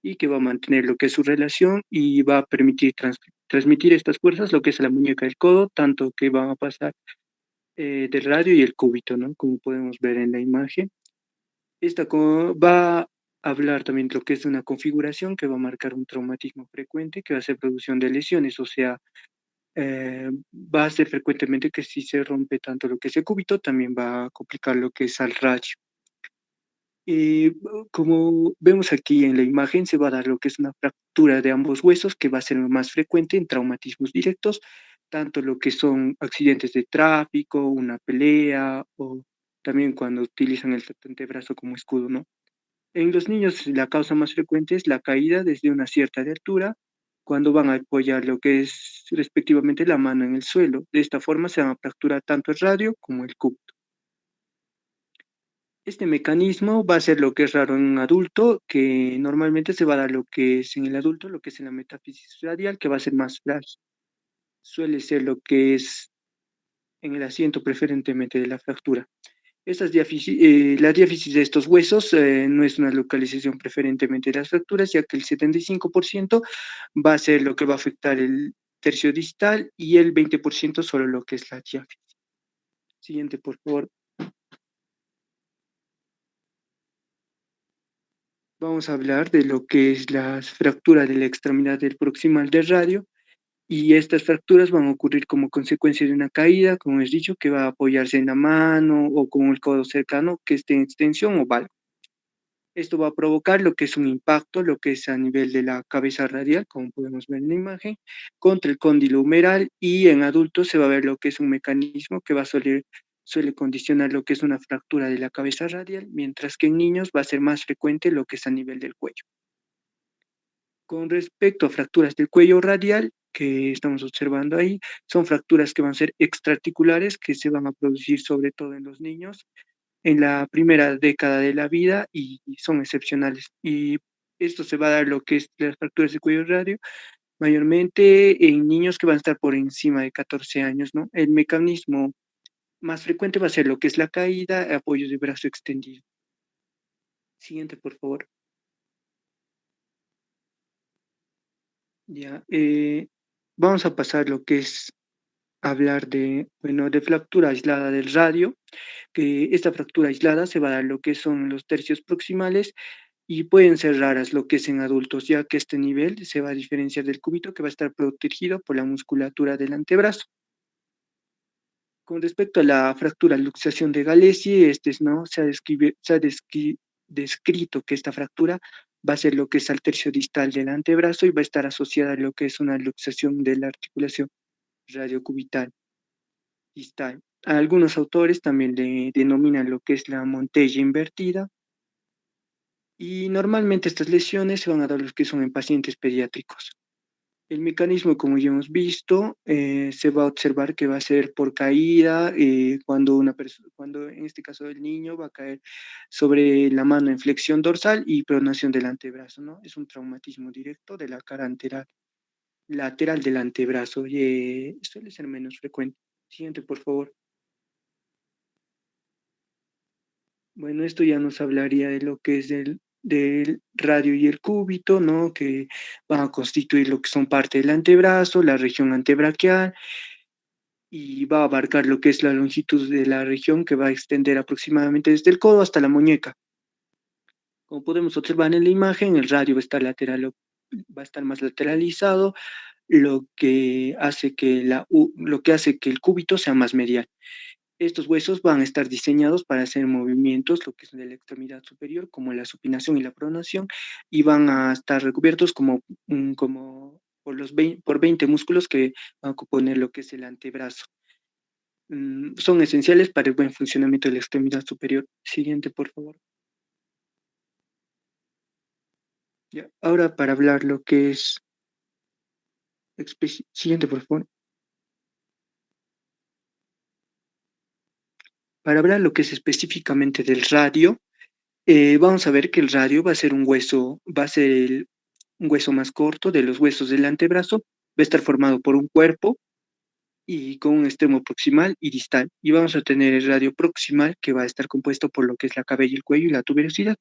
y que va a mantener lo que es su relación y va a permitir transmitir estas fuerzas, lo que es la muñeca del codo, tanto que van a pasar del radio y el cúbito, ¿no? Como podemos ver en la imagen. Va a hablar también de lo que es una configuración que va a marcar un traumatismo frecuente, que va a ser producción de lesiones, o sea, va a ser frecuentemente que si se rompe tanto lo que es el cúbito, también va a complicar lo que es al radio. Como vemos aquí en la imagen, se va a dar lo que es una fractura de ambos huesos, que va a ser más frecuente en traumatismos directos, tanto lo que son accidentes de tráfico, una pelea, o también cuando utilizan el antebrazo como escudo, ¿no? En los niños, la causa más frecuente es la caída desde una cierta altura, cuando van a apoyar lo que es respectivamente la mano en el suelo. De esta forma se van a fracturar tanto el radio como el cúbito. Este mecanismo va a ser lo que es raro en un adulto, que normalmente se va a dar lo que es en el adulto, lo que es en la metáfisis radial, que va a ser más frágil. Suele ser lo que es en el asiento preferentemente de la fractura. La diáfisis de estos huesos no es una localización preferentemente de las fracturas, ya que el 75% va a ser lo que va a afectar el tercio distal y el 20% solo lo que es la diáfisis. Siguiente, por favor. Vamos a hablar de lo que es las fracturas de la extremidad del proximal del radio, y estas fracturas van a ocurrir como consecuencia de una caída, como es dicho, que va a apoyarse en la mano o con el codo cercano que esté en extensión o valgo. Esto va a provocar lo que es un impacto, lo que es a nivel de la cabeza radial, como podemos ver en la imagen, contra el cóndilo humeral, y en adultos se va a ver lo que es un mecanismo que suele condicionar lo que es una fractura de la cabeza radial, mientras que en niños va a ser más frecuente lo que es a nivel del cuello. Con respecto a fracturas del cuello radial, que estamos observando ahí, son fracturas que van a ser extraarticulares, que se van a producir sobre todo en los niños en la primera década de la vida y son excepcionales. Y esto se va a dar lo que es las fracturas de cuello radio, mayormente en niños que van a estar por encima de 14 años, ¿no? El mecanismo más frecuente va a ser lo que es la caída, apoyo de brazo extendido. Siguiente, por favor. Ya, vamos a pasar lo que es hablar de, bueno, de fractura aislada del radio, que esta fractura aislada se va a dar lo que son los tercios proximales y pueden ser raras lo que es en adultos, ya que este nivel se va a diferenciar del cúbito, que va a estar protegido por la musculatura del antebrazo. Con respecto a la fractura luxación de Galesi, ¿no? Descrito que esta fractura va a ser lo que es al tercio distal del antebrazo y va a estar asociada a lo que es una luxación de la articulación radiocubital distal. Algunos autores también le denominan lo que es la Montella invertida, y normalmente estas lesiones se van a dar los que son en pacientes pediátricos. El mecanismo, como ya hemos visto, se va a observar que va a ser por caída, cuando en este caso el niño va a caer sobre la mano en flexión dorsal y pronación del antebrazo, ¿no? Es un traumatismo directo de la cara lateral del antebrazo y suele ser menos frecuente. Siguiente, por favor. Bueno, esto ya nos hablaría de lo que es del radio y el cúbito, ¿no? Que van a constituir lo que son parte del antebrazo, la región antebraquial, y va a abarcar lo que es la longitud de la región, que va a extender aproximadamente desde el codo hasta la muñeca. Como podemos observar en la imagen, el radio va a estar más lateralizado, lo que hace que el cúbito sea más medial. Estos huesos van a estar diseñados para hacer movimientos, lo que es de la extremidad superior, como la supinación y la pronación, y van a estar recubiertos como por 20 músculos que van a componer lo que es el antebrazo. Son esenciales para el buen funcionamiento de la extremidad superior. Siguiente, por favor. Ya, ahora para hablar lo que es... Siguiente, por favor. Para hablar lo que es específicamente del radio, vamos a ver que el radio va a ser un hueso más corto de los huesos del antebrazo, va a estar formado por un cuerpo y con un extremo proximal y distal. Y vamos a tener el radio proximal, que va a estar compuesto por lo que es la cabeza, el cuello y la tuberosidad.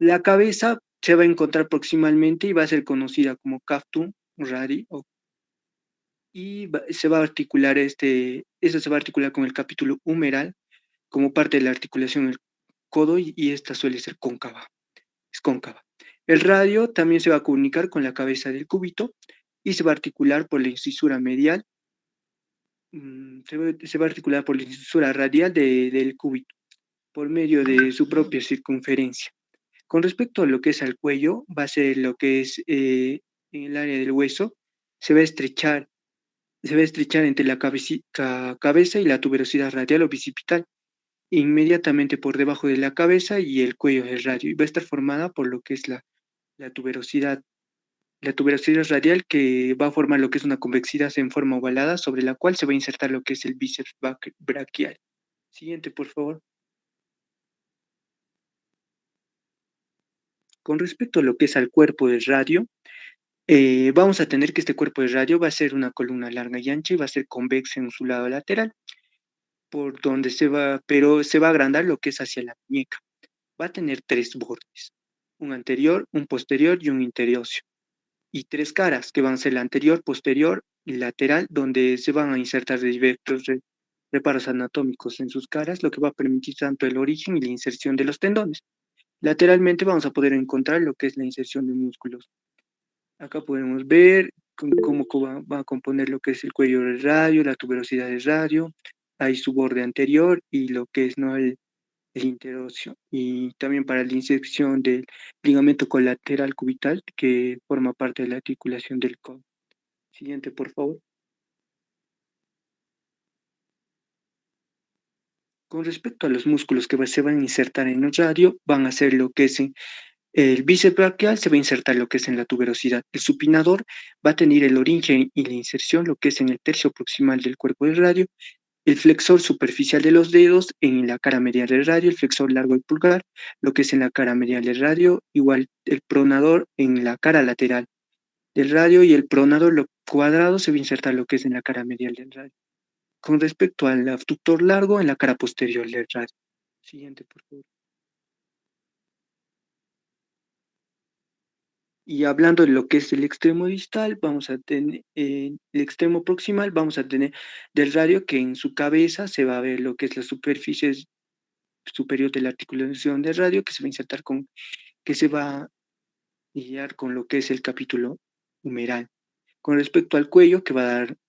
La cabeza se va a encontrar proximalmente y va a ser conocida como CAF2 radio, y se va a articular eso se va a articular con el capítulo humeral como parte de la articulación del codo y esta suele ser cóncava, es cóncava. El radio también se va a comunicar con la cabeza del cúbito y se va a articular por la incisura medial, se va a articular por la incisura radial del cúbito por medio de su propia circunferencia. Con respecto a lo que es al cuello, va a ser lo que es en el área del hueso, se va a estrechar, se va a estrechar entre la cabeza y la tuberosidad radial o bicipital, inmediatamente por debajo de la cabeza y el cuello del radio, y va a estar formada por lo que es la tuberosidad, la tuberosidad radial que va a formar lo que es una convexidad en forma ovalada sobre la cual se va a insertar lo que es el bíceps braquial. Siguiente, por favor. Con respecto a lo que es al cuerpo del radio, vamos a tener que este cuerpo de radio va a ser una columna larga y ancha y va a ser convexa en su lado lateral, por donde pero se va a agrandar lo que es hacia la muñeca. Va a tener tres bordes, un anterior, un posterior y un interoseo. Y tres caras, que van a ser la anterior, posterior y lateral, donde se van a insertar diversos reparos anatómicos en sus caras, lo que va a permitir tanto el origen y la inserción de los tendones. Lateralmente vamos a poder encontrar lo que es la inserción de músculos. Acá podemos ver cómo va a componer lo que es el cuello del radio, la tuberosidad del radio, hay su borde anterior y lo que es, ¿no?, el interóseo. Y también para la inserción del ligamento colateral cubital que forma parte de la articulación del codo. Siguiente, por favor. Con respecto a los músculos que se van a insertar en el radio, van a ser lo que es el bíceps braquial, se va a insertar lo que es en la tuberosidad. El supinador va a tener el origen y la inserción, lo que es en el tercio proximal del cuerpo del radio. El flexor superficial de los dedos en la cara medial del radio, el flexor largo del pulgar, lo que es en la cara medial del radio, igual el pronador en la cara lateral del radio y el pronador lo cuadrado se va a insertar lo que es en la cara medial del radio. Con respecto al abductor largo en la cara posterior del radio. Siguiente, por favor. Y hablando de lo que es el extremo distal, vamos a tener el extremo proximal, vamos a tener del radio que en su cabeza se va a ver lo que es la superficie superior de la articulación del radio, que se va a insertar que se va a guiar con lo que es el capítulo humeral. Con respecto al cuello,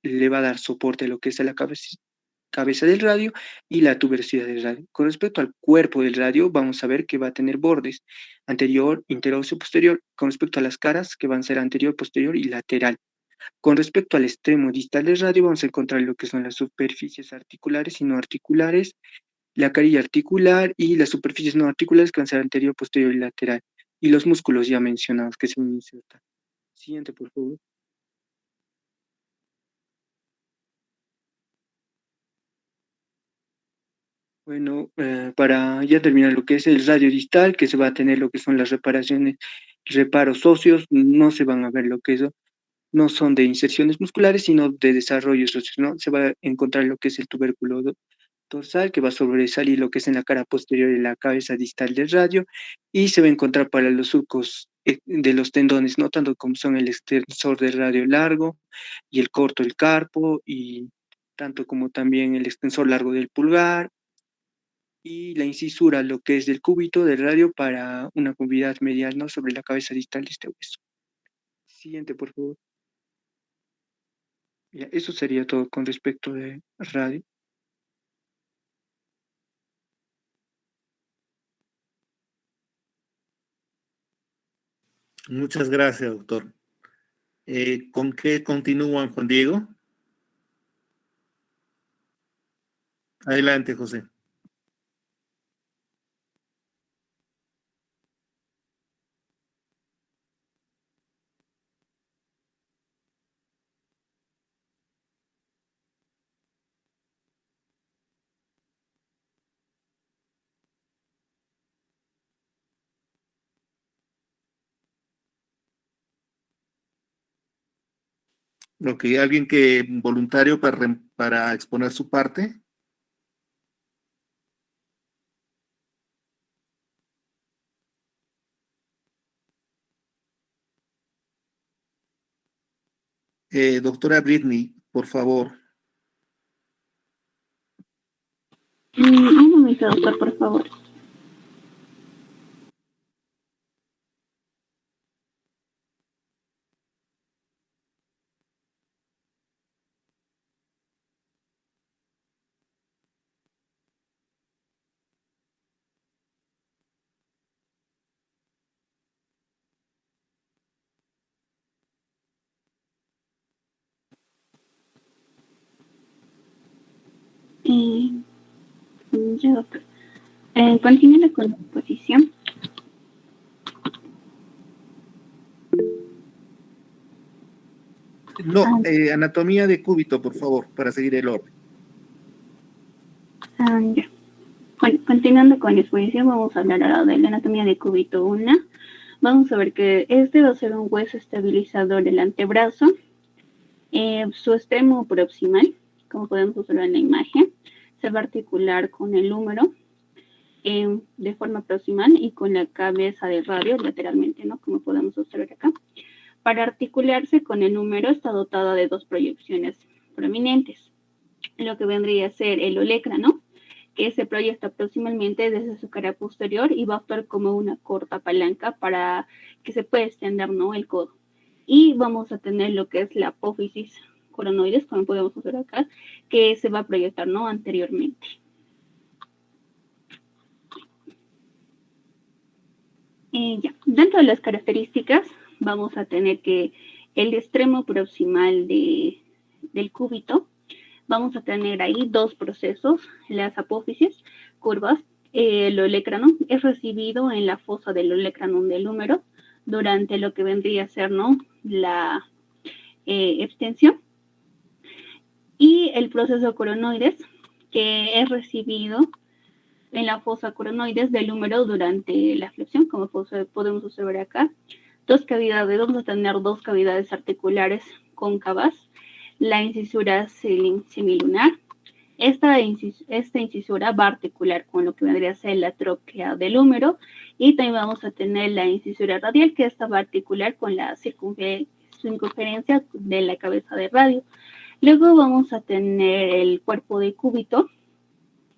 le va a dar soporte a lo que es a la cabeza del radio y la tuberosidad del radio. Con respecto al cuerpo del radio, vamos a ver que va a tener bordes anterior, interóseo, posterior. Con respecto a las caras, que van a ser anterior, posterior y lateral. Con respecto al extremo distal del radio, vamos a encontrar lo que son las superficies articulares y no articulares, la carilla articular y las superficies no articulares que van a ser anterior, posterior y lateral. Y los músculos ya mencionados que se van a insertar. Siguiente, por favor. Bueno, para ya terminar lo que es el radio distal, que se va a tener lo que son las reparaciones, reparos óseos, no se van a ver lo que eso, no son de inserciones musculares, sino de desarrollos óseos, ¿no? Se va a encontrar lo que es el tubérculo dorsal, que va a sobresalir lo que es en la cara posterior de la cabeza distal del radio, y se va a encontrar para los surcos de los tendones, ¿no? Tanto como son el extensor del radio largo y el corto, el carpo, y tanto como también el extensor largo del pulgar, y la incisura, lo que es del cúbito del radio para una cavidad medial, ¿no?, sobre la cabeza distal de este hueso. Siguiente, por favor. Ya, eso sería todo con respecto de radio. Muchas gracias, doctor. ¿Con qué continúan, Juan Diego? Adelante, José. Ok, ¿alguien que voluntario para exponer su parte? Doctora Britney, por favor. Un momento, doctor, por favor. Ya, doctor. Continúe con la exposición. No, anatomía de cúbito, por favor, para seguir el orden. Ya. Bueno, continuando con la exposición, vamos a hablar ahora de la anatomía de cúbito 1. Vamos a ver que este va a ser un hueso estabilizador del antebrazo. Su extremo proximal, como podemos observar en la imagen, se va a articular con el húmero de forma proximal y con la cabeza del radio lateralmente, ¿no? Como podemos observar acá. Para articularse con el húmero está dotada de dos proyecciones prominentes, lo que vendría a ser el olecrano, que se proyecta proximalmente desde su cara posterior y va a actuar como una corta palanca para que se pueda extender, ¿no?, el codo. Y vamos a tener lo que es la apófisis coronoides, como podemos observar acá, que se va a proyectar, ¿no?, anteriormente. Ya. Dentro de las características vamos a tener que el extremo proximal del cúbito, vamos a tener ahí dos procesos, las apófisis curvas. El olecrano es recibido en la fosa del olecrano del húmero durante lo que vendría a ser, ¿no?, la extensión. Y el proceso coronoides, que es recibido en la fosa coronoides del húmero durante la flexión, como podemos observar acá. Vamos a tener dos cavidades articulares cóncavas, la incisura semilunar. Esta incisura va a articular con lo que vendría a ser la tróquea del húmero, y también vamos a tener la incisura radial, que esta va a articular con la circunferencia de la cabeza de radio. Luego vamos a tener el cuerpo de cúbito,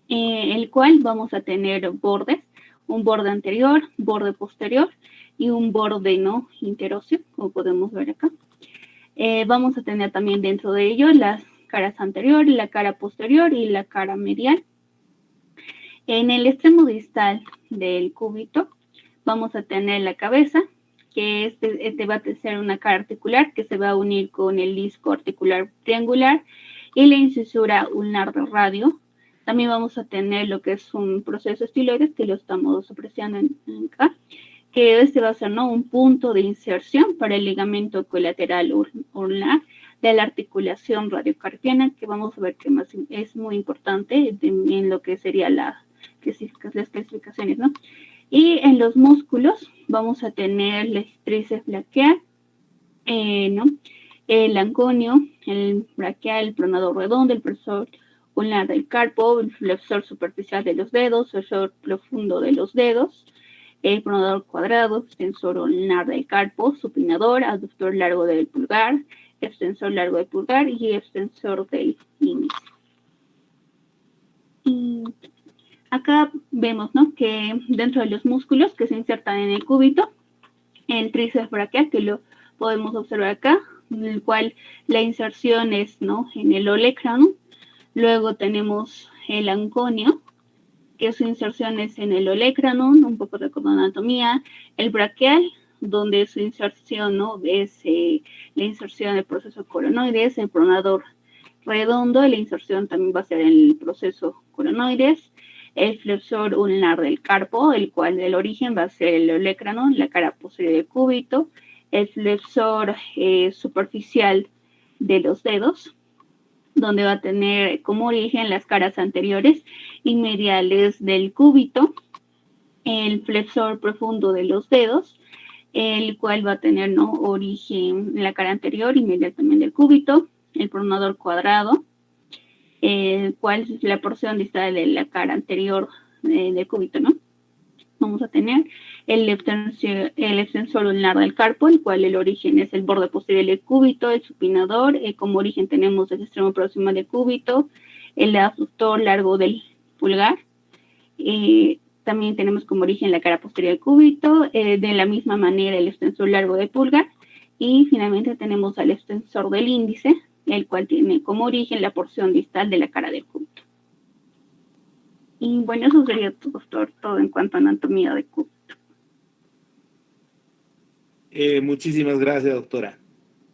el cual vamos a tener bordes, un borde anterior, borde posterior y un borde no interóseo, como podemos ver acá. Vamos a tener también dentro de ello las caras anterior, la cara posterior y la cara medial. En el extremo distal del cúbito vamos a tener la cabeza, que este va a ser una cara articular que se va a unir con el disco articular triangular y la incisura ulnar de radio. También vamos a tener lo que es un proceso estiloides, que lo estamos apreciando acá, que este va a ser, ¿no?, un punto de inserción para el ligamento colateral ulnar de la articulación radiocarpiana, que vamos a ver que más es muy importante en lo que sería las clasificaciones, ¿no? Y en los músculos vamos a tener el tríceps braquial, ¿no?, el anconio, el braquial, el pronador redondo, el flexor ulnar del carpo, el flexor superficial de los dedos, el flexor profundo de los dedos, el pronador cuadrado, extensor ulnar del carpo, supinador, aductor largo del pulgar, extensor largo del pulgar y extensor del índice. Y acá vemos, ¿no?, que dentro de los músculos que se insertan en el cúbito, el tríceps braquial, que lo podemos observar acá, en el cual la inserción es, ¿no?, en el olecrano. Luego tenemos el anconio, que su inserción es en el olecrano, un poco de anatomía. El braquial, donde su inserción, ¿no?, es la inserción del proceso coronoides. El pronador redondo, la inserción también va a ser en el proceso coronoides. El flexor ulnar del carpo, el cual del origen va a ser el olecrano, la cara posterior del cúbito. El flexor superficial de los dedos, donde va a tener como origen las caras anteriores y mediales del cúbito. El flexor profundo de los dedos, el cual va a tener, ¿no?, origen en la cara anterior y medial también del cúbito. El pronador cuadrado, el cual es la porción distal de la cara anterior del cúbito, ¿no? vamos a tener el extensor ulnar del carpo, el cual el origen es el borde posterior del cúbito, el supinador, como origen tenemos el extremo próximo del cúbito, el abductor largo del pulgar, también tenemos como origen la cara posterior del cúbito, de la misma manera el extensor largo del pulgar, y finalmente tenemos al extensor del índice, el cual tiene como origen la porción distal de la cara del cúbito. Y bueno, eso sería todo, doctor, todo en cuanto a anatomía de cúbito. Muchísimas gracias, doctora.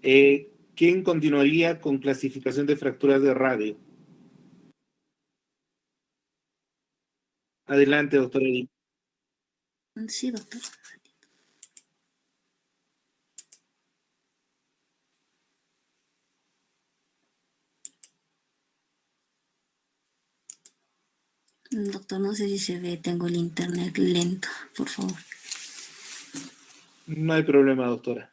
¿Quién continuaría con clasificación de fracturas de radio? Adelante, doctora Edith. Sí, doctor. Doctor, no sé si se ve, tengo el internet lento, por favor. No hay problema, doctora.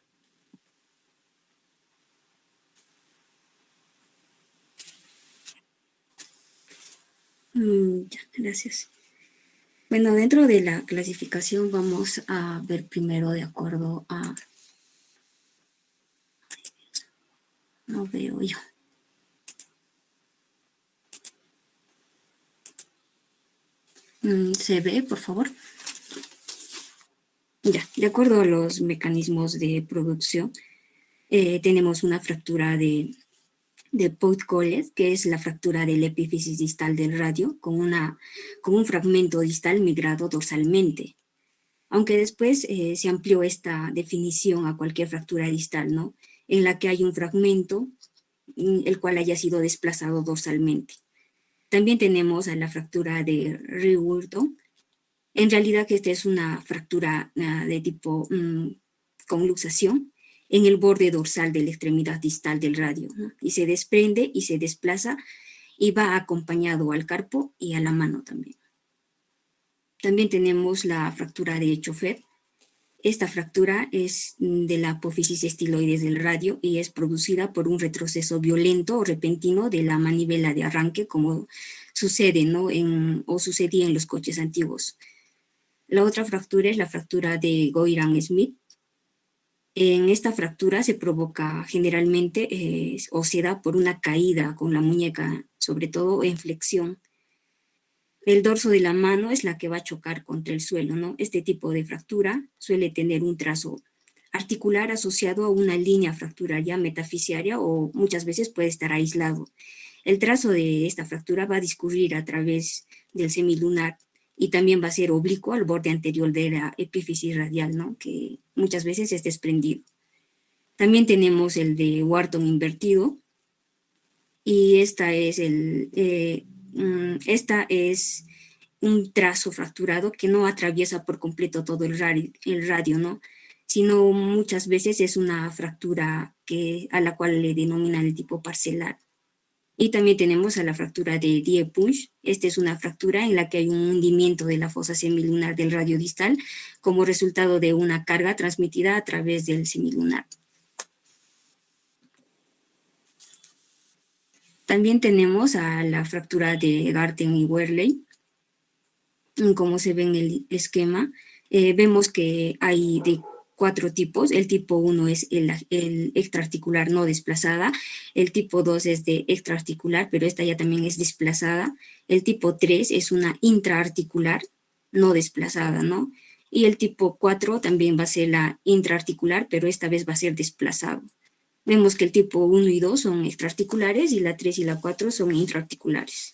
Ya, gracias. Bueno, dentro de la clasificación vamos a ver primero de acuerdo a... No veo yo. ¿Se ve, por favor? Ya, de acuerdo a los mecanismos de producción, tenemos una fractura de Poit-Collet, que es la fractura del epífisis distal del radio, con un fragmento distal migrado dorsalmente. Aunque después se amplió esta definición a cualquier fractura distal, ¿no? En la que hay un fragmento el cual haya sido desplazado dorsalmente. También tenemos a la fractura de Reworton. En realidad esta es una fractura de tipo con luxación en el borde dorsal de la extremidad distal del radio, ¿no? Y se desprende y se desplaza y va acompañado al carpo y a la mano también. También tenemos la fractura de Chauffet. Esta fractura es de la apófisis estiloides del radio y es producida por un retroceso violento o repentino de la manivela de arranque, como sucede, ¿no? o sucedía en los coches antiguos. La otra fractura es la fractura de Goiran-Smith. En esta fractura se provoca generalmente o se da por una caída con la muñeca, sobre todo en flexión. El dorso de la mano es la que va a chocar contra el suelo, ¿no? Este tipo de fractura suele tener un trazo articular asociado a una línea fracturaria metafisiaria o muchas veces puede estar aislado. El trazo de esta fractura va a discurrir a través del semilunar y también va a ser oblicuo al borde anterior de la epífisis radial, ¿no? Que muchas veces es desprendido. También tenemos el de Wharton invertido y esta es un trazo fracturado que no atraviesa por completo todo el radio, ¿no? Sino muchas veces es una fractura a la cual le denominan el tipo parcelar. Y también tenemos a la fractura de Diepunch. Esta es una fractura en la que hay un hundimiento de la fosa semilunar del radio distal como resultado de una carga transmitida a través del semilunar. También tenemos a la fractura de Garten y Werley. Como se ve en el esquema, vemos que hay de 4 tipos. El tipo 1 es el extraarticular no desplazada. El tipo 2 es de extraarticular, pero esta ya también es desplazada. El tipo 3 es una intraarticular no desplazada, ¿no? Y el tipo 4 también va a ser la intraarticular, pero esta vez va a ser desplazado. Vemos que el tipo 1 y 2 son extraarticulares y la 3 y la 4 son intraarticulares.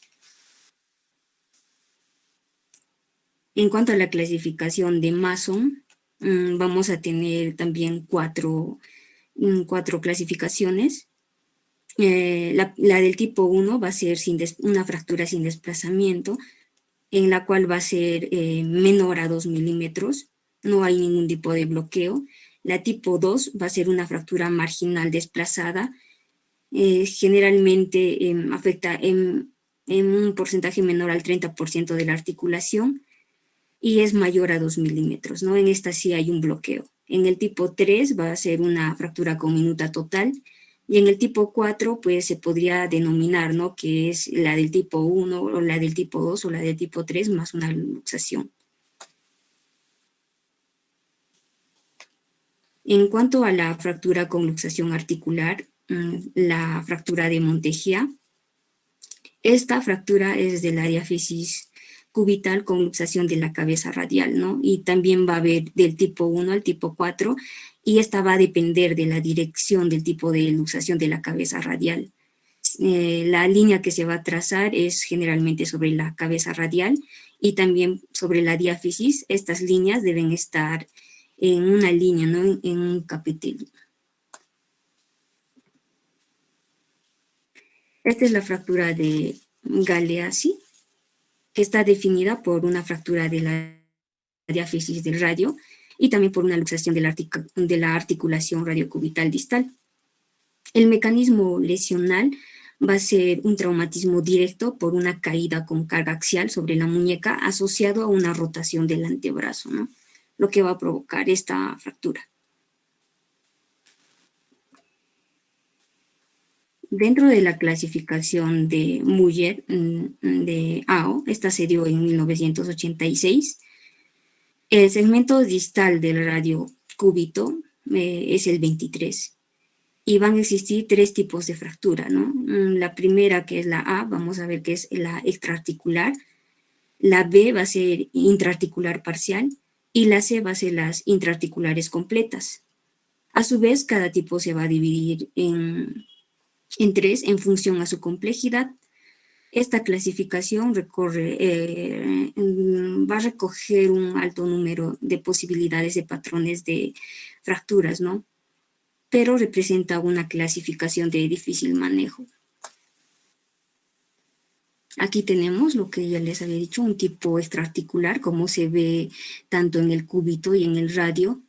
En cuanto a la clasificación de Mason, vamos a tener también cuatro clasificaciones. La del tipo 1 va a ser una fractura sin desplazamiento, en la cual va a ser menor a 2 milímetros. No hay ningún tipo de bloqueo. La tipo 2 va a ser una fractura marginal desplazada. Generalmente afecta en un porcentaje menor al 30% de la articulación y es mayor a 2 milímetros, ¿no? En esta sí hay un bloqueo. En el tipo 3 va a ser una fractura con minuta total y en el tipo 4 pues se podría denominar, ¿no? Que es la del tipo 1 o la del tipo 2 o la del tipo 3 más una luxación. En cuanto a la fractura con luxación articular, la fractura de Montegía, esta fractura es de la diáfisis cubital con luxación de la cabeza radial, ¿no? Y también va a haber del tipo 1 al tipo 4, y esta va a depender de la dirección del tipo de luxación de la cabeza radial. La línea que se va a trazar es generalmente sobre la cabeza radial y también sobre la diáfisis. Estas líneas deben estar en una línea, ¿no? En un capitel. Esta es la fractura de Galeazzi, que está definida por una fractura de la diáfisis del radio y también por una luxación de la articulación radiocubital distal. El mecanismo lesional va a ser un traumatismo directo por una caída con carga axial sobre la muñeca asociado a una rotación del antebrazo, ¿no? Lo que va a provocar esta fractura. Dentro de la clasificación de Muller de AO, esta se dio en 1986, el segmento distal del radiocúbito es el 23. Y van a existir 3 tipos de fractura, ¿no? La primera, que es la A, vamos a ver que es la extraarticular. La B va a ser intraarticular parcial y la C va a ser las intraarticulares completas. A su vez, cada tipo se va a dividir en 3 en función a su complejidad. Esta clasificación va a recoger un alto número de posibilidades de patrones de fracturas, ¿no? Pero representa una clasificación de difícil manejo. Aquí tenemos lo que ya les había dicho, un tipo extraarticular, como se ve tanto en el cúbito y en el radio.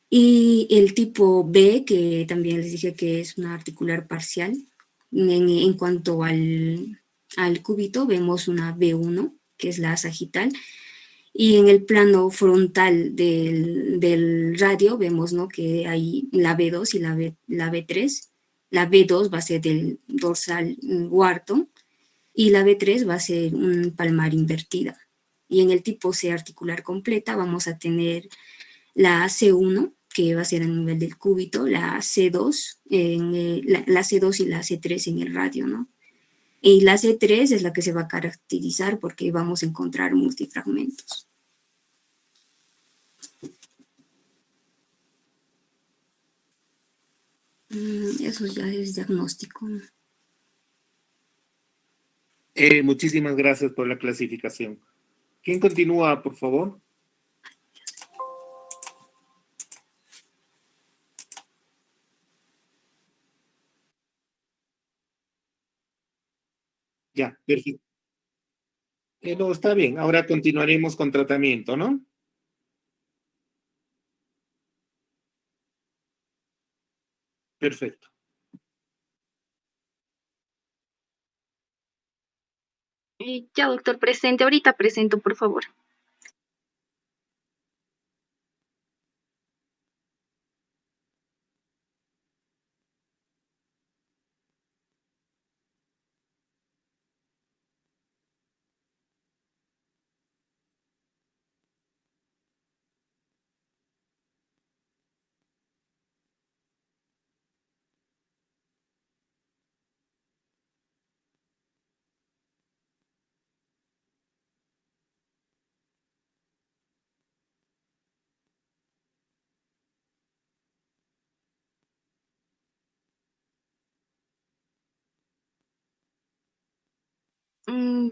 Y el tipo B, que también les dije que es una articular parcial. En cuanto al cúbito, vemos una B1, que es la sagital. Y en el plano frontal del radio vemos, ¿no?, que hay la B2 y la B3. La B2 va a ser del dorsal Wharton y la B3 va a ser un palmar invertida. Y en el tipo C articular completa vamos a tener la C1, que va a ser a nivel del cúbito, la C2, la C2 y la C3 en el radio, ¿no? Y la C3 es la que se va a caracterizar porque vamos a encontrar multifragmentos. Eso ya es diagnóstico. Muchísimas gracias por la clasificación. ¿Quién continúa, por favor? Ya, perfecto. No, está bien. Ahora continuaremos con tratamiento, ¿no? Perfecto. Ya, doctor, presente. Ahorita presento, por favor.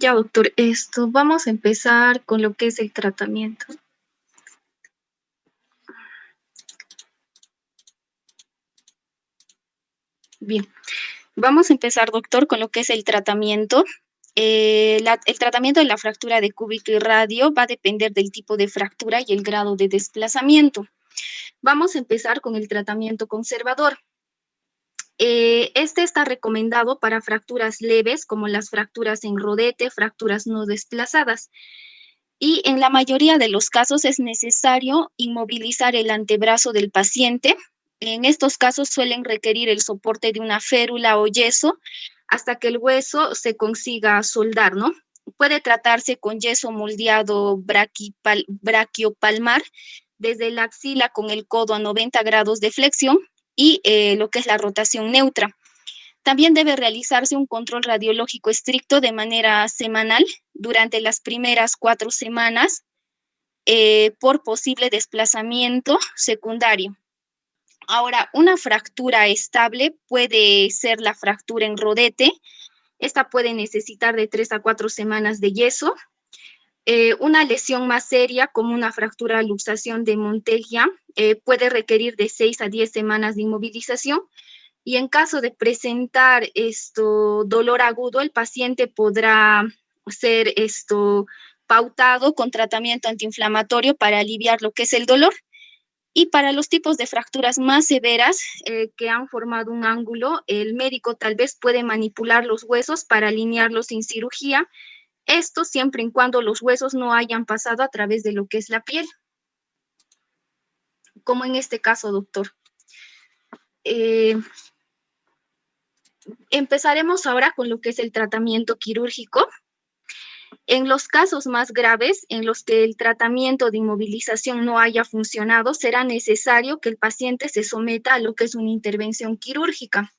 Ya, doctor, vamos a empezar con lo que es el tratamiento. Bien, vamos a empezar, doctor, con lo que es el tratamiento. El tratamiento de la fractura de cúbito y radio va a depender del tipo de fractura y el grado de desplazamiento. Vamos a empezar con el tratamiento conservador. Este está recomendado para fracturas leves, como las fracturas en rodete, fracturas no desplazadas. Y en la mayoría de los casos es necesario inmovilizar el antebrazo del paciente. En estos casos suelen requerir el soporte de una férula o yeso hasta que el hueso se consiga soldar, ¿no? Puede tratarse con yeso moldeado braquiopalmar desde la axila con el codo a 90 grados de flexión y lo que es la rotación neutra. También debe realizarse un control radiológico estricto de manera semanal durante las primeras 4 semanas por posible desplazamiento secundario. Ahora, una fractura estable puede ser la fractura en rodete. Esta puede necesitar de 3 a 4 semanas de yeso. Una lesión más seria, como una fractura luxación de Monteggia, puede requerir de 6 a 10 semanas de inmovilización. Y en caso de presentar dolor agudo, el paciente podrá ser pautado con tratamiento antiinflamatorio para aliviar lo que es el dolor. Y para los tipos de fracturas más severas que han formado un ángulo, el médico tal vez puede manipular los huesos para alinearlos sin cirugía. Esto siempre y cuando los huesos no hayan pasado a través de lo que es la piel. Como en este caso, doctor. Empezaremos ahora con lo que es el tratamiento quirúrgico. En los casos más graves, en los que el tratamiento de inmovilización no haya funcionado, será necesario que el paciente se someta a lo que es una intervención quirúrgica.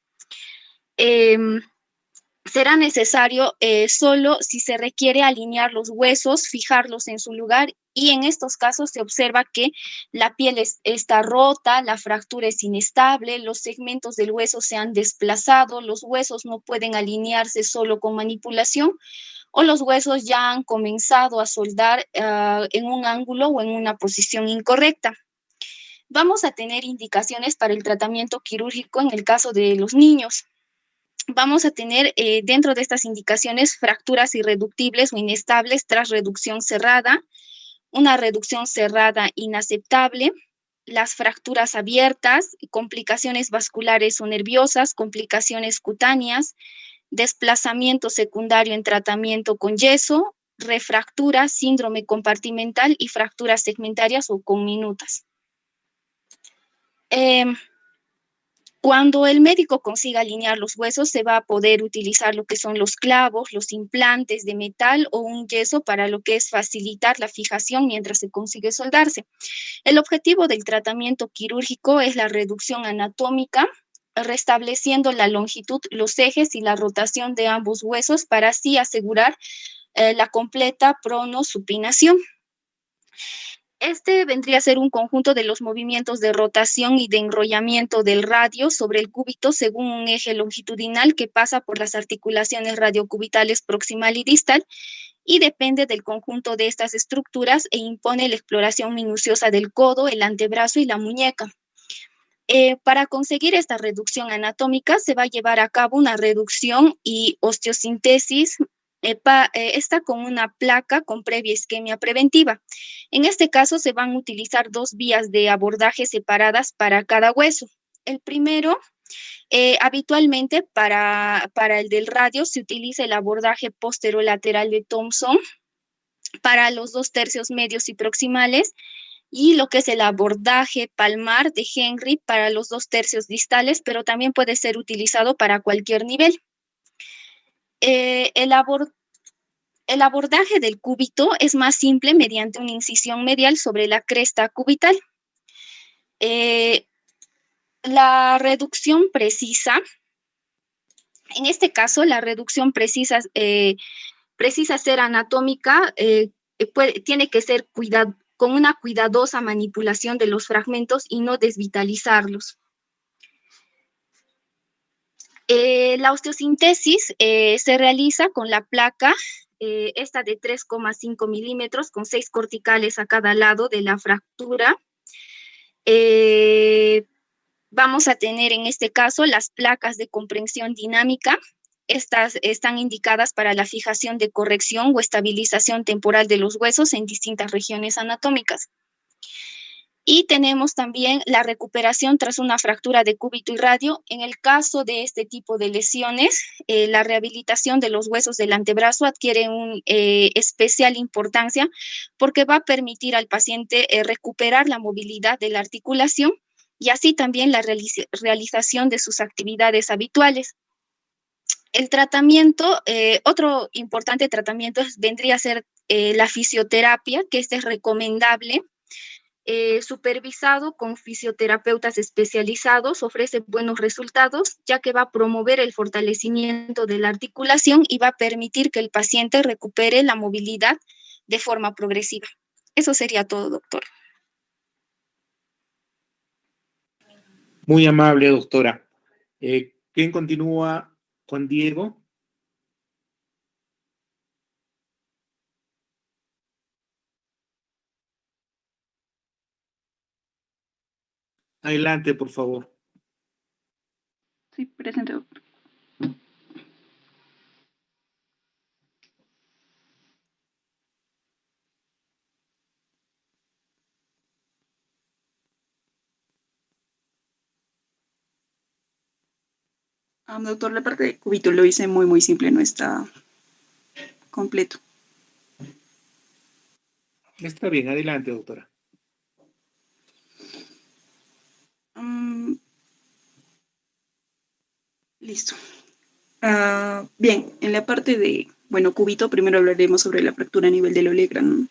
Será necesario solo si se requiere alinear los huesos, fijarlos en su lugar, y en estos casos se observa que la piel está rota, la fractura es inestable, los segmentos del hueso se han desplazado, los huesos no pueden alinearse solo con manipulación, o los huesos ya han comenzado a soldar en un ángulo o en una posición incorrecta. Vamos a tener indicaciones para el tratamiento quirúrgico en el caso de los niños. Vamos a tener dentro de estas indicaciones fracturas irreductibles o inestables tras reducción cerrada, una reducción cerrada inaceptable, las fracturas abiertas, complicaciones vasculares o nerviosas, complicaciones cutáneas, desplazamiento secundario en tratamiento con yeso, refractura, síndrome compartimental y fracturas segmentarias o conminutas. Cuando el médico consiga alinear los huesos, se va a poder utilizar lo que son los clavos, los implantes de metal o un yeso para lo que es facilitar la fijación mientras se consigue soldarse. El objetivo del tratamiento quirúrgico es la reducción anatómica, restableciendo la longitud, los ejes y la rotación de ambos huesos para así asegurar la completa pronosupinación. Este vendría a ser un conjunto de los movimientos de rotación y de enrollamiento del radio sobre el cúbito según un eje longitudinal que pasa por las articulaciones radiocubitales proximal y distal y depende del conjunto de estas estructuras e impone la exploración minuciosa del codo, el antebrazo y la muñeca. Para conseguir esta reducción anatómica se va a llevar a cabo una reducción y osteosintesis esta con una placa con previa isquemia preventiva. En este caso se van a utilizar 2 vías de abordaje separadas para cada hueso. El primero, habitualmente para el del radio se utiliza el abordaje posterolateral de Thompson para los 2 tercios medios y proximales, y lo que es el abordaje palmar de Henry para los 2 tercios distales, pero también puede ser utilizado para cualquier nivel. El abordaje del cúbito es más simple mediante una incisión medial sobre la cresta cubital. La reducción precisa, en este caso, la reducción precisa ser anatómica, tiene que ser con una cuidadosa manipulación de los fragmentos y no desvitalizarlos. La osteosintesis se realiza con la placa, esta de 3,5 milímetros con 6 corticales a cada lado de la fractura. Vamos a tener en este caso las placas de comprensión dinámica. Estas están indicadas para la fijación de corrección o estabilización temporal de los huesos en distintas regiones anatómicas. Y tenemos también la recuperación tras una fractura de cúbito y radio. En el caso de este tipo de lesiones, la rehabilitación de los huesos del antebrazo adquiere una especial importancia porque va a permitir al paciente recuperar la movilidad de la articulación y así también la realización de sus actividades habituales. El tratamiento, otro importante tratamiento vendría a ser la fisioterapia, que este es recomendable supervisado con fisioterapeutas especializados, ofrece buenos resultados, ya que va a promover el fortalecimiento de la articulación y va a permitir que el paciente recupere la movilidad de forma progresiva. Eso sería todo, doctor. Muy amable, doctora. ¿Quién continúa? Juan Diego. Adelante, por favor. Sí, presente, doctor. Doctor, la parte de cúbito lo hice muy simple, no está completo. Está bien, adelante, doctora. Listo. Bien, en la parte de, cúbito, primero hablaremos sobre la fractura a nivel del Olegra, ¿no?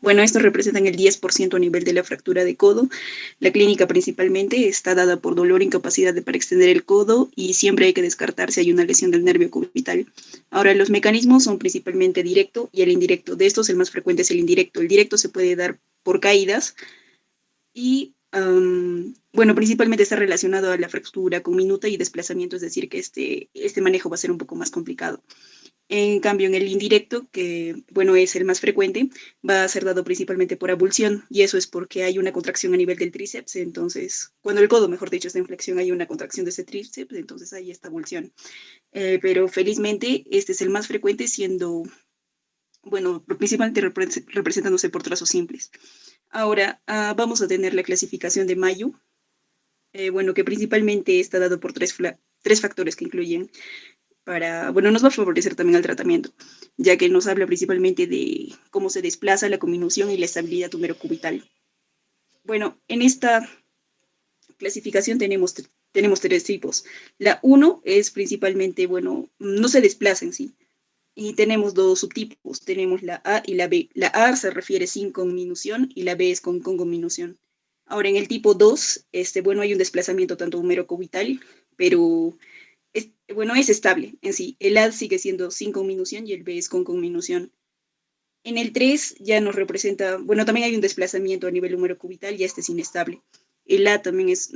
Bueno, estos representan el 10% a nivel de la fractura de codo. La clínica principalmente está dada por dolor, incapacidad para extender el codo y siempre hay que descartar si hay una lesión del nervio cubital. Ahora, los mecanismos son principalmente directo y el indirecto. De estos, el más frecuente es el indirecto. El directo se puede dar por caídas y, principalmente está relacionado a la fractura con minuta y desplazamiento, es decir, que este manejo va a ser un poco más complicado. En cambio, en el indirecto, que es el más frecuente, va a ser dado principalmente por abulsión, y eso es porque hay una contracción a nivel del tríceps. Entonces, cuando el codo, mejor dicho, está en flexión, hay una contracción de ese tríceps, entonces hay esta abulsión. Pero felizmente, este es el más frecuente, siendo, principalmente representándose por trazos simples. Ahora, vamos a tener la clasificación de Mayo, que principalmente está dado por tres factores que incluyen nos va a favorecer también al tratamiento, ya que nos habla principalmente de cómo se desplaza la cominución y la estabilidad tumerocubital. En esta clasificación tenemos tres tipos. La 1 es principalmente, no se desplaza en sí, y tenemos dos subtipos, tenemos la A y la B. La A se refiere sin conminución y la B es con conminución. Ahora, en el tipo 2, hay un desplazamiento tanto humerocubital, pero es estable en sí. El A sigue siendo sin conminución y el B es con conminución. En el 3 ya nos representa, también hay un desplazamiento a nivel humerocubital y este es inestable. El A también es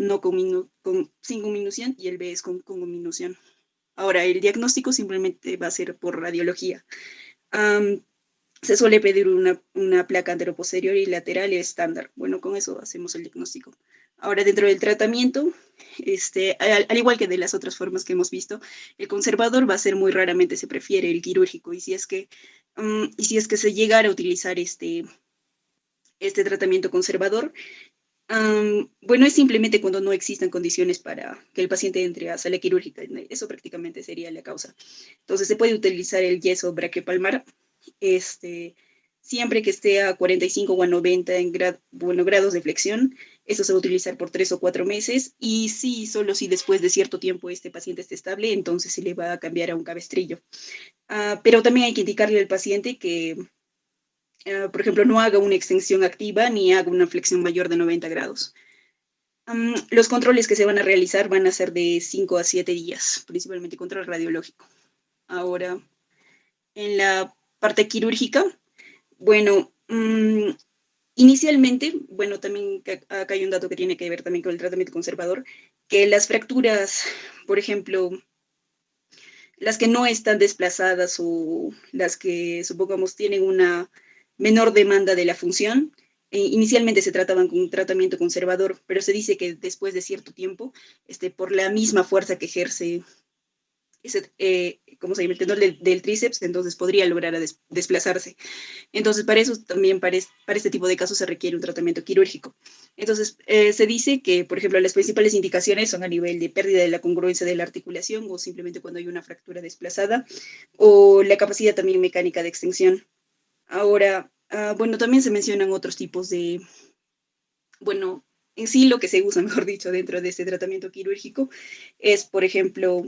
sin conminución y el B es con conminución. Ahora, el diagnóstico simplemente va a ser por radiología. Se suele pedir una placa anteroposterior y lateral estándar. Con eso hacemos el diagnóstico. Ahora, dentro del tratamiento, al igual que de las otras formas que hemos visto, el conservador va a ser muy raramente, se prefiere el quirúrgico. Y si es que se llegara a utilizar este tratamiento conservador, es simplemente cuando no existan condiciones para que el paciente entre a sala quirúrgica. Eso prácticamente sería la causa. Entonces, se puede utilizar el yeso braquiopalmar, siempre que esté a 45 o a 90 grados de flexión. Eso se va a utilizar por 3 o 4 meses, y solo si después de cierto tiempo este paciente esté estable, entonces se le va a cambiar a un cabestrillo. Pero también hay que indicarle al paciente que, por ejemplo, no haga una extensión activa ni haga una flexión mayor de 90 grados. Los controles que se van a realizar van a ser de 5 a 7 días, principalmente control radiológico. Ahora, en la parte quirúrgica, inicialmente, también acá hay un dato que tiene que ver también con el tratamiento conservador, que las fracturas, por ejemplo, las que no están desplazadas o las que, supongamos, tienen una menor demanda de la función, inicialmente se trataban con un tratamiento conservador, pero se dice que después de cierto tiempo, por la misma fuerza que ejerce ¿cómo se llama? El tendón del tríceps, entonces podría lograr desplazarse. Entonces, para eso también, para este tipo de casos, se requiere un tratamiento quirúrgico. Entonces, se dice que, por ejemplo, las principales indicaciones son a nivel de pérdida de la congruencia de la articulación, o simplemente cuando hay una fractura desplazada, o la capacidad también mecánica de extensión. Ahora, también se mencionan otros tipos de, en sí lo que se usa, mejor dicho, dentro de este tratamiento quirúrgico es, por ejemplo,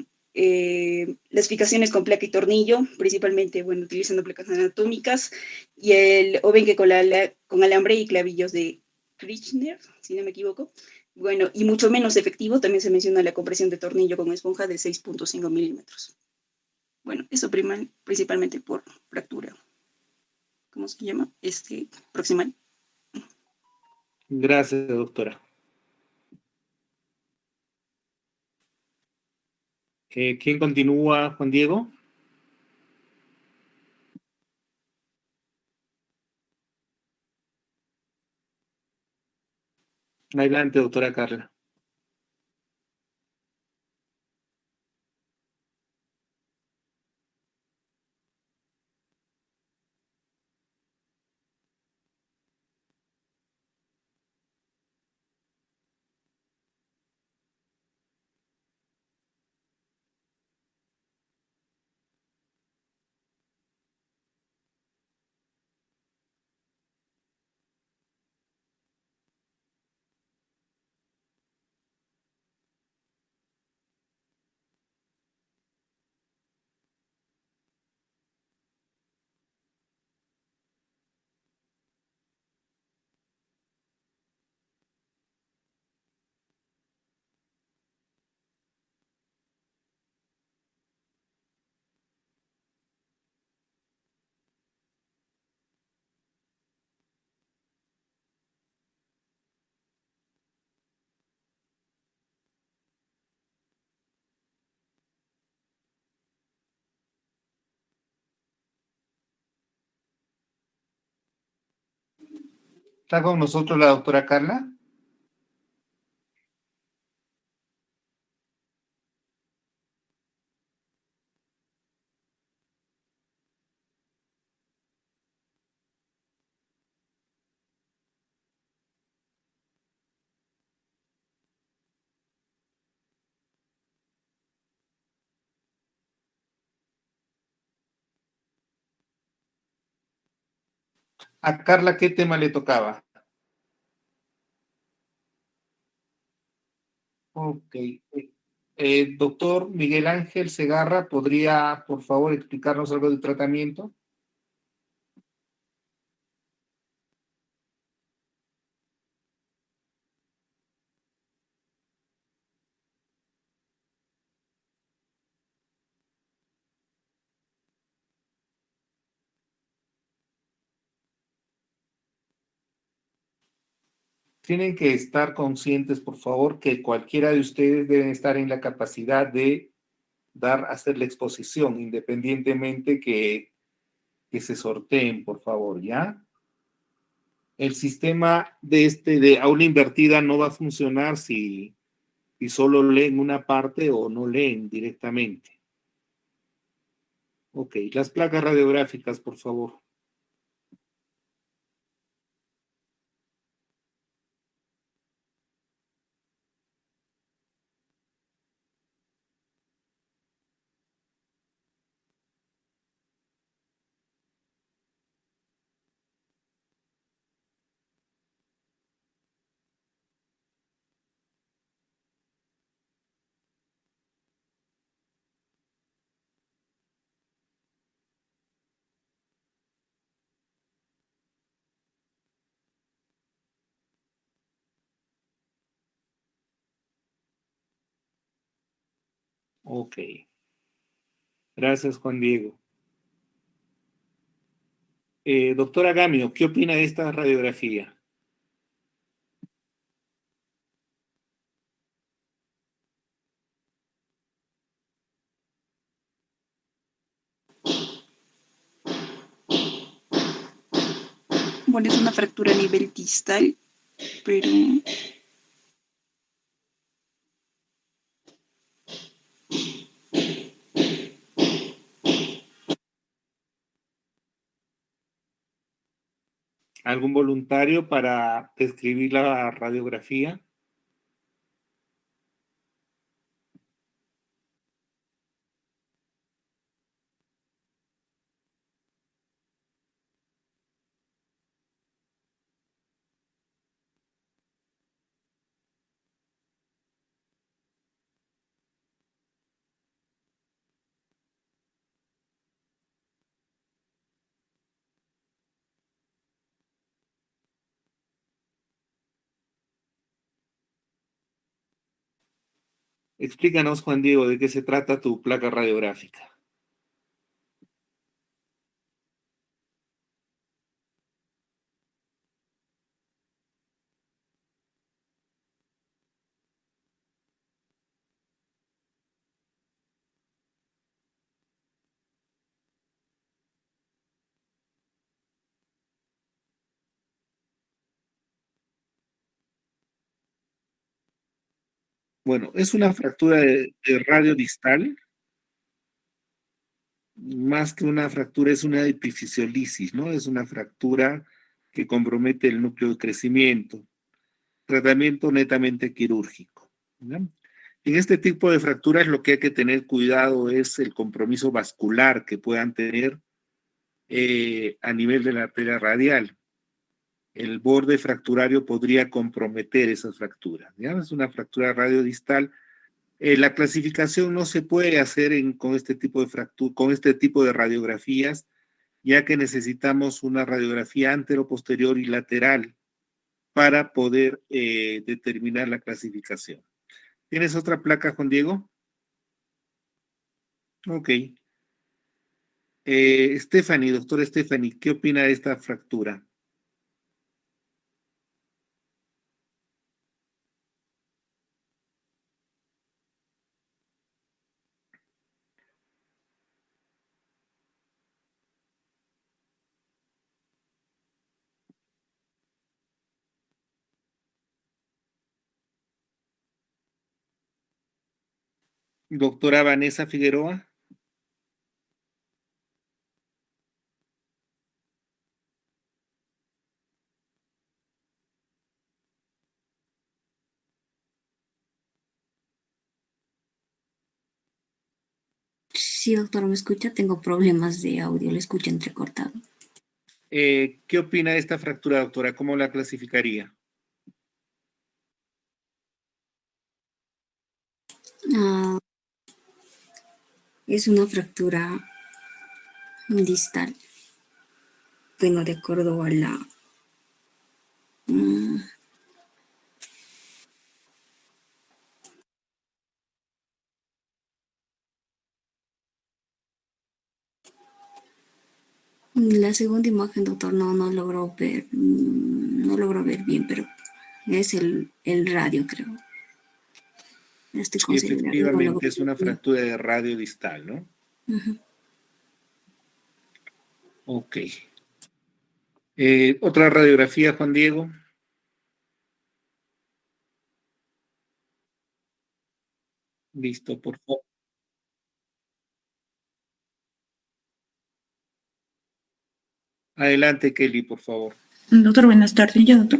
las fijaciones con placa y tornillo, principalmente, utilizando placas anatómicas, y el obenque con alambre y clavillos de Kirchner, si no me equivoco. Bueno, y mucho menos efectivo, también se menciona la compresión de tornillo con esponja de 6.5 milímetros. Bueno, eso principalmente por fractura. ¿Cómo se llama? Proximal. Gracias, doctora. ¿Quién continúa, Juan Diego? Adelante, doctora Carla. ¿Está con nosotros la doctora Carla? ¿A Carla qué tema le tocaba? Ok. Doctor Miguel Ángel Segarra, ¿podría, por favor, explicarnos algo del tratamiento? Tienen que estar conscientes, por favor, que cualquiera de ustedes debe estar en la capacidad de hacer la exposición, independientemente que se sorteen, por favor, ¿ya? El sistema de aula invertida no va a funcionar si solo leen una parte o no leen directamente. Ok, las placas radiográficas, por favor. Ok. Gracias, Juan Diego. Doctora Gamio, ¿qué opina de esta radiografía? Bueno, es una fractura a nivel distal, pero ¿Algún voluntario para describir la radiografía? Explícanos, Juan Diego, de qué se trata tu placa radiográfica. Bueno, es una fractura de radio distal. Más que una fractura, es una epifisiolisis, ¿no? Es una fractura que compromete el núcleo de crecimiento. Tratamiento netamente quirúrgico, ¿no? En este tipo de fracturas lo que hay que tener cuidado es el compromiso vascular que puedan tener a nivel de la arteria radial. El borde fracturario podría comprometer esas fracturas, ¿ya? Es una fractura radiodistal. La clasificación no se puede hacer con este tipo de con este tipo de radiografías, ya que necesitamos una radiografía antero, posterior y lateral para poder determinar la clasificación. ¿Tienes otra placa, Juan Diego? Ok. Stephanie, doctora Stephanie, ¿qué opina de esta fractura? Doctora Vanessa Figueroa. Sí, doctor, ¿me escucha? Tengo problemas de audio, le escucho entrecortado. ¿Qué opina de esta fractura, doctora? ¿Cómo la clasificaría? Ah, es una fractura distal. Bueno, de acuerdo a la... mm, la segunda imagen, doctor, no logro ver, no logro ver bien, pero es el radio, creo. Estoy Sí, considerando, no logro efectivamente es ver una bien. fractura de radio distal, ¿no? Ujú. Ok. ¿Otra radiografía, Juan Diego? Listo, por favor. Adelante, Kelly, por favor. Doctor, buenas tardes. Ya, doctor.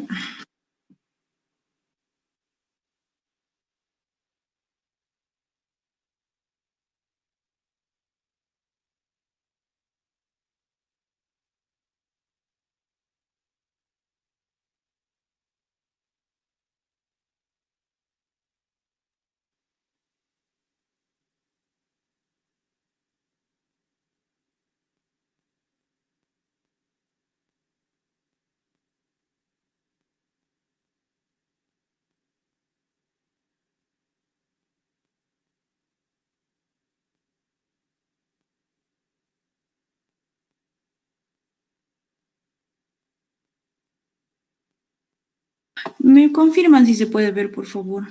¿Me confirman si se puede ver, por favor?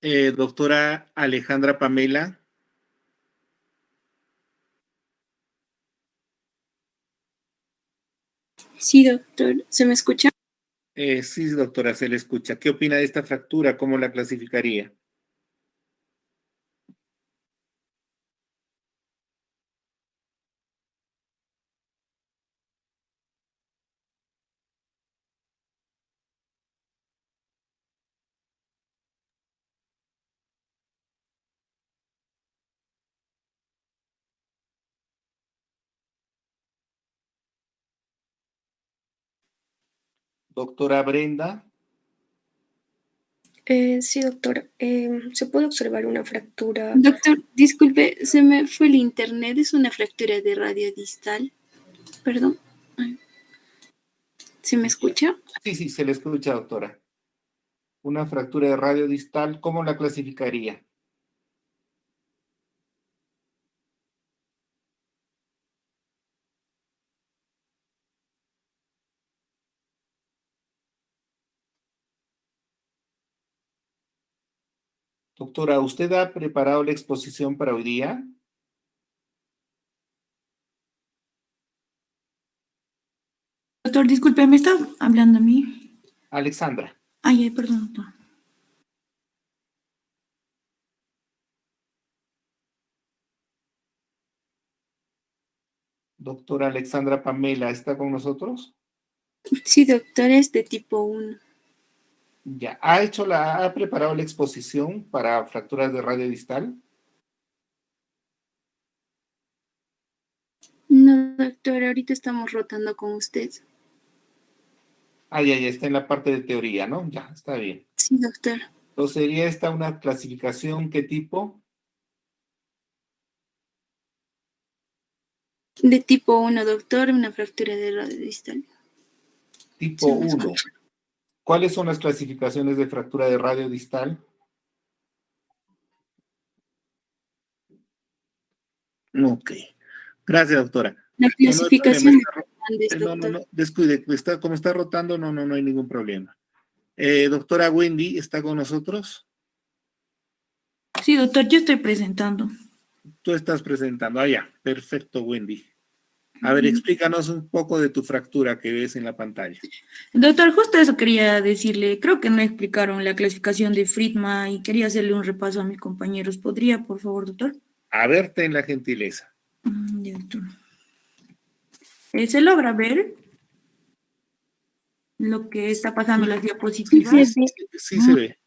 Doctora Alejandra Pamela. Sí, doctor. ¿Se me escucha? Sí, doctora, se le escucha. ¿Qué opina de esta fractura? ¿Cómo la clasificaría? Doctora Brenda. Sí, doctor. Se puede observar una fractura. Doctor, disculpe, se me fue el internet. Es una fractura de radio distal. Perdón. Ay, ¿se me escucha? Sí, sí, se le escucha, doctora. Una fractura de radio distal, ¿cómo la clasificaría? Doctora, ¿usted ha preparado la exposición para hoy día? Doctor, disculpe, ¿me está hablando a mí? Alexandra. Ay, perdón, doctor. Doctora Alexandra Pamela, ¿está con nosotros? Sí, doctor, es de tipo 1. Ya. ¿Ha preparado la exposición para fracturas de radio distal? No, doctor, ahorita estamos rotando con usted. Ah, ya, ya, está en la parte de teoría, ¿no? Ya, está bien. Sí, doctor. Entonces, ¿sería esta una clasificación qué tipo? De tipo 1, doctor, una fractura de radio distal. Tipo ¿Se me 1. escucha? ¿Cuáles son las clasificaciones de fractura de radio distal? Ok. Gracias, doctora. La No, no hay problema. clasificación de Fernández, No, no, doctor. no, descuide, como está rotando, no, no, no hay ningún problema. Doctora Wendy, ¿está con nosotros? Sí, doctor, yo estoy presentando. Tú estás presentando. Ah, ya, perfecto, Wendy. A ver, explícanos un poco de tu fractura que ves en la pantalla. Doctor, justo eso quería decirle. Creo que no explicaron la clasificación de Friedman y quería hacerle un repaso a mis compañeros. ¿Podría, por favor, doctor? A ver, ten la gentileza. Ya, doctor. ¿Se logra ver lo que está pasando en las diapositivas? Sí se ve.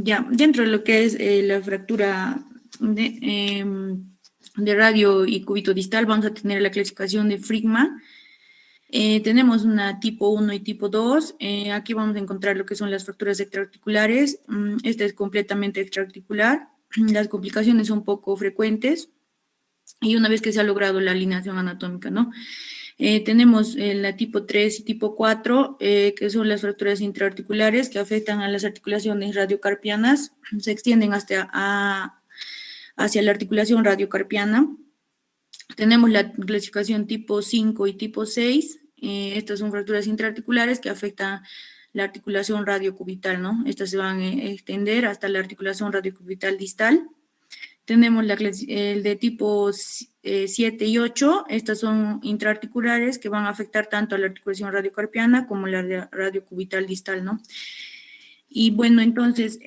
Ya, dentro de lo que es la fractura de radio y cúbito distal, vamos a tener la clasificación de Friedman. Tenemos una tipo 1 y tipo 2. Aquí vamos a encontrar lo que son las fracturas extraarticulares. Esta es completamente extraarticular. Las complicaciones son poco frecuentes. Y una vez que se ha logrado la alineación anatómica, ¿no? Tenemos la tipo 3 y tipo 4, que son las fracturas intraarticulares que afectan a las articulaciones radiocarpianas, se extienden hacia la articulación radiocarpiana. Tenemos la clasificación tipo 5 y tipo 6, estas son fracturas intraarticulares que afectan la articulación radiocubital, ¿no? Estas se van a extender hasta la articulación radiocubital distal. Tenemos el de tipo 7 y 8, estas son intraarticulares que van a afectar tanto a la articulación radiocarpiana como la radiocubital distal, ¿no? Y bueno, entonces,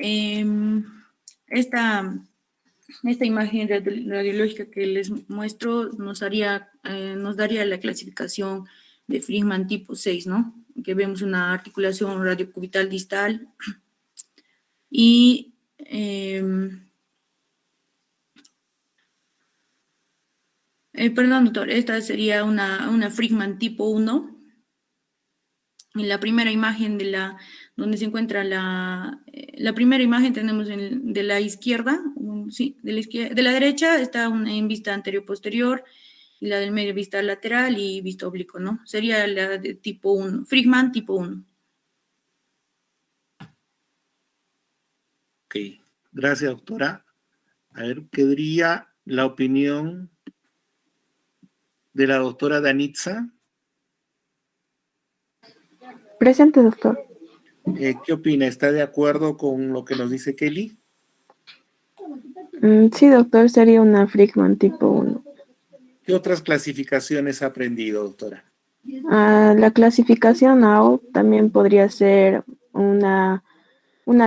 esta imagen radiológica que les muestro nos daría la clasificación de Friedman tipo 6, ¿no? Que vemos una articulación radiocubital distal y perdón, doctor, esta sería una Friedman tipo 1. En la primera imagen donde se encuentra la primera imagen tenemos de la izquierda, sí, de la derecha está en vista anterior-posterior, y la del medio vista lateral y vista oblicuo, ¿no? Sería la de tipo 1, Friedman tipo 1. Ok, gracias, doctora. A ver, ¿qué diría la opinión de la doctora Danitza? Presente, doctor. ¿Qué opina? ¿Está de acuerdo con lo que nos dice Kelly? Sí, doctor, sería una Friedman tipo 1. ¿Qué otras clasificaciones ha aprendido, doctora? La clasificación AO también podría ser una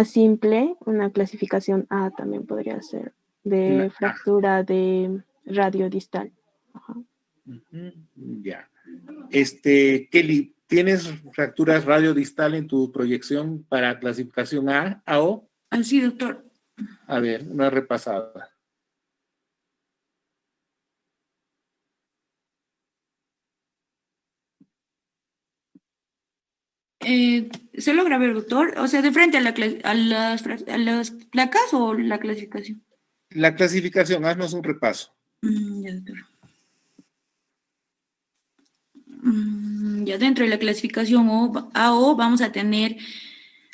simple, una clasificación A también podría ser, de fractura de radio distal. Ajá. Ya. Kelly, ¿tienes fracturas radiodistal en tu proyección para clasificación A, O? Sí, doctor. A ver, una repasada. ¿Se logra ver, doctor? O sea, de frente a, a las placas o la clasificación. La clasificación, haznos un repaso. Ya, doctor. Ya dentro de la clasificación AO vamos a tener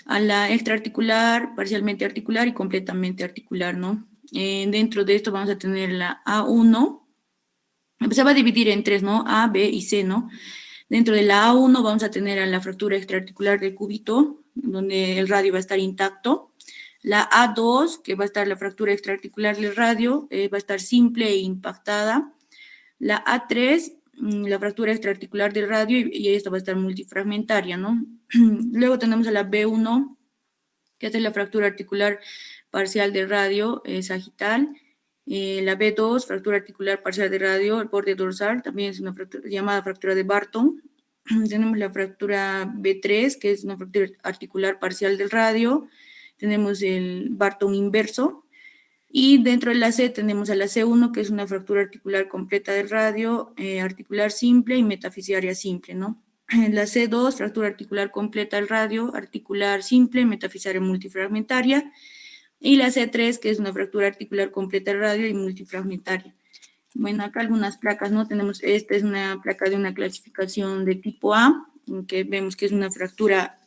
a la extraarticular, parcialmente articular y completamente articular, ¿no? Dentro de esto vamos a tener la A1, se va a dividir en tres, ¿no? A, B y C, ¿no? Dentro de la A1 vamos a tener a la fractura extraarticular del cúbito, donde el radio va a estar intacto. La A2, que va a estar la fractura extraarticular del radio, va a estar simple e impactada. La A3, la fractura extraarticular del radio, y esta va a estar multifragmentaria, ¿no? Luego tenemos a la B1, que es la fractura articular parcial del radio sagital. La B2, fractura articular parcial de radio, el borde dorsal, también es una fractura llamada fractura de Barton. Tenemos la fractura B3, que es una fractura articular parcial del radio. Tenemos el Barton inverso. Y dentro de la C tenemos a la C1, que es una fractura articular completa del radio, articular simple y metafisiaria simple, ¿no? La C2, fractura articular completa del radio, articular simple, metafisiaria multifragmentaria. Y la C3, que es una fractura articular completa del radio y multifragmentaria. Bueno, acá algunas placas, ¿no? Tenemos, esta es una placa de una clasificación de tipo A, que vemos que es una fractura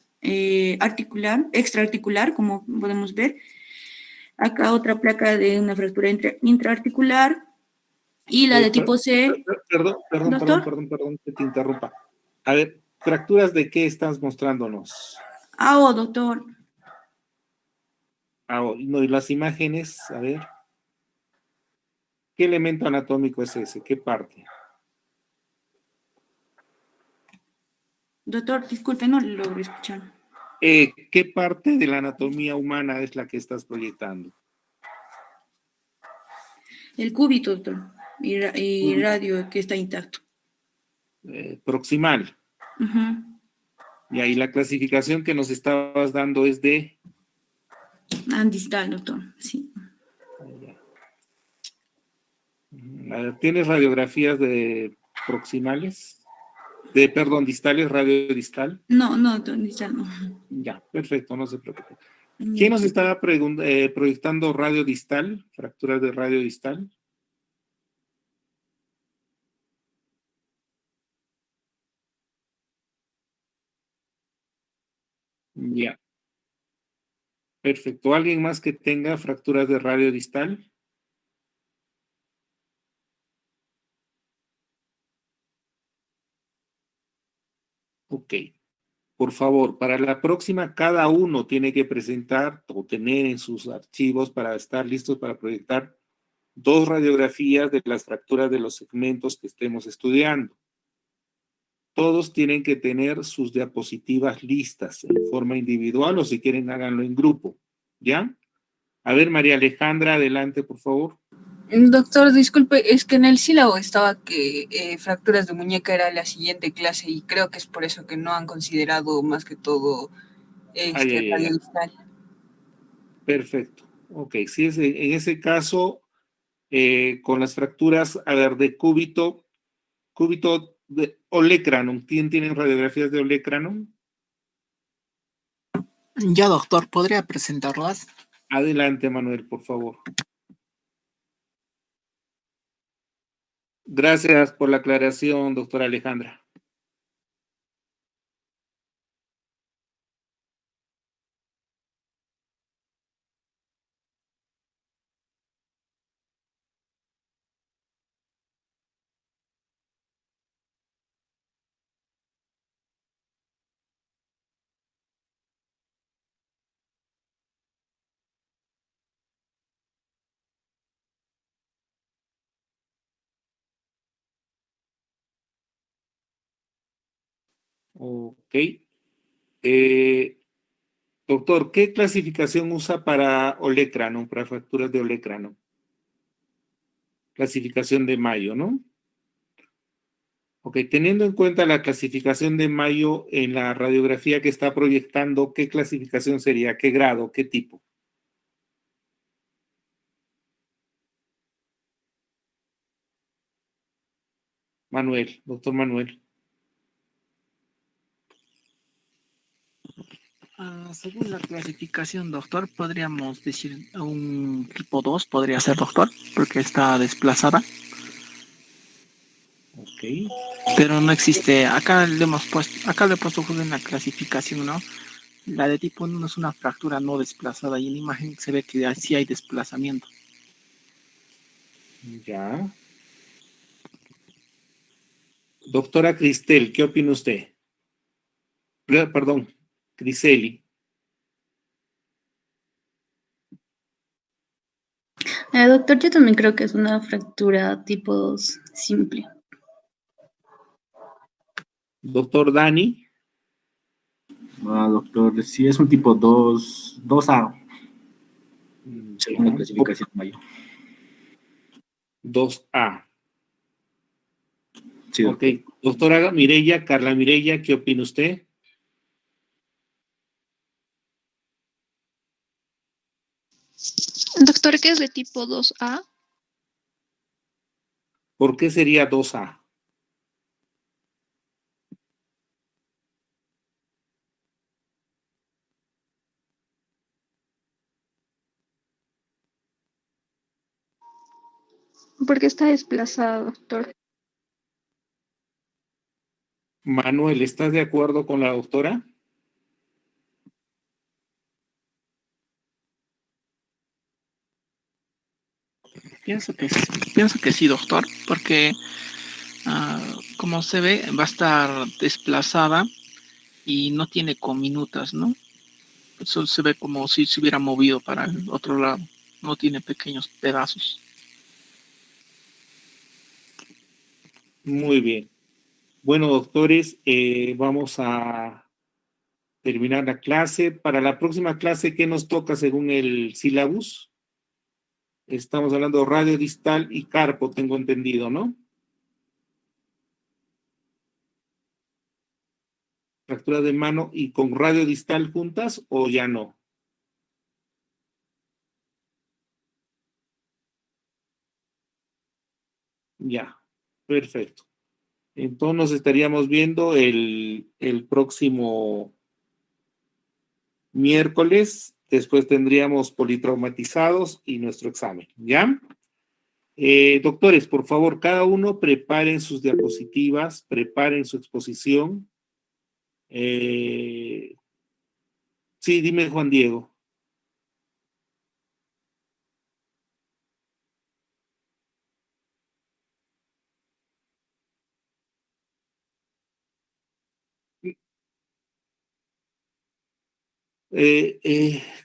articular, extraarticular, como podemos ver. Acá otra placa de una fractura intraarticular. Y la de tipo C. Perdón, que te interrumpa. A ver, ¿fracturas de qué estás mostrándonos? AO, doctor. AO, no, y las imágenes, a ver. ¿Qué elemento anatómico es ese? ¿Qué parte? Doctor, disculpe, no le logro escuchar. ¿Qué parte de la anatomía humana es la que estás proyectando? El cúbito, doctor, y radio que está intacto. Proximal. Y ahí la clasificación que nos estabas dando es de... Distal, doctor, sí. A ver, ¿tienes radiografías de proximales? Perdón, distales, radio distal. No, doctor, distal no. Ya, perfecto, no se preocupe. ¿Quién nos estaba proyectando radio distal, fracturas de radio distal? Ya. Perfecto. ¿Alguien más que tenga fracturas de radio distal? Ok. Por favor, para la próxima, cada uno tiene que presentar o tener en sus archivos para estar listos para proyectar 2 radiografías de las fracturas de los segmentos que estemos estudiando. Todos tienen que tener sus diapositivas listas en forma individual o si quieren háganlo en grupo. ¿Ya? A ver, María Alejandra, adelante, por favor. Doctor, disculpe, es que en el sílabo estaba que fracturas de muñeca era la siguiente clase y creo que es por eso que no han considerado más que todo radio distal. Perfecto. Ok, si es en ese caso, con las fracturas, a ver, de cúbito de olecranon, ¿tienen radiografías de olecranon? Ya, doctor, ¿podría presentarlas? Adelante, Manuel, por favor. Gracias por la aclaración, doctora Alejandra. Ok. Doctor, ¿qué clasificación usa para olecranon, para fracturas de olecranon? Clasificación de Mayo, ¿no? Ok, teniendo en cuenta la clasificación de Mayo en la radiografía que está proyectando, ¿qué clasificación sería? ¿Qué grado? ¿Qué tipo? Manuel, doctor Manuel. Según la clasificación, doctor, podríamos decir un tipo 2 podría ser, doctor, porque está desplazada. Ok. Pero no existe, acá le he puesto justo en la clasificación, ¿no? La de tipo 1 es una fractura no desplazada y en la imagen se ve que sí hay desplazamiento. Ya. Doctora Cristel, ¿qué opina usted? Perdón, Criseli. Doctor, yo también creo que es una fractura tipo 2 simple. Doctor Dani. Doctor, sí es un tipo 2A, según la clasificación mayor. 2A. Sí, ok. Doctora Mireya, Carla Mireya, ¿qué opina usted? Doctor, ¿qué es de tipo 2A? ¿Por qué sería 2A? Porque está desplazado, doctor. Manuel, ¿estás de acuerdo con la doctora? Pienso que sí, doctor, porque como se ve, va a estar desplazada y no tiene cominutas, ¿no? Eso se ve como si se hubiera movido para el otro lado, no tiene pequeños pedazos. Muy bien. Bueno, doctores, vamos a terminar la clase. Para la próxima clase, ¿qué nos toca según el sílabus? Estamos hablando de radio distal y carpo, tengo entendido, ¿no? Fractura de mano y con radio distal juntas o ya no. Ya, perfecto. Entonces nos estaríamos viendo el próximo miércoles. Después tendríamos politraumatizados y nuestro examen, ¿ya? Doctores, por favor, cada uno preparen sus diapositivas, preparen su exposición. Sí, dime, Juan Diego.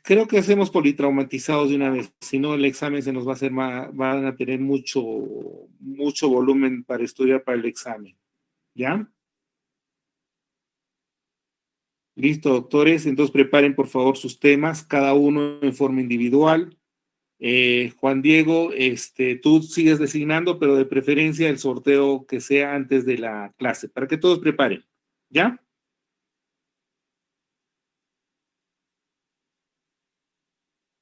Creo que hacemos politraumatizados de una vez, si no el examen se nos va a hacer más, van a tener mucho volumen para estudiar para el examen, ¿ya? Listo, doctores, entonces preparen por favor sus temas, cada uno en forma individual. Juan Diego, tú sigues designando, pero de preferencia el sorteo que sea antes de la clase, para que todos preparen, ¿ya?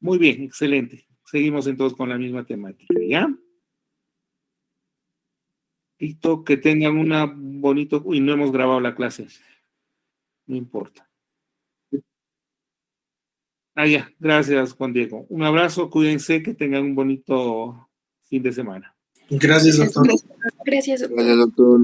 Muy bien, excelente. Seguimos entonces con la misma temática, ¿ya? Listo, que tengan una bonito... Uy, no hemos grabado la clase. No importa. Ya, gracias, Juan Diego. Un abrazo, cuídense, que tengan un bonito fin de semana. Gracias, doctor. Gracias, doctor. Gracias, doctor.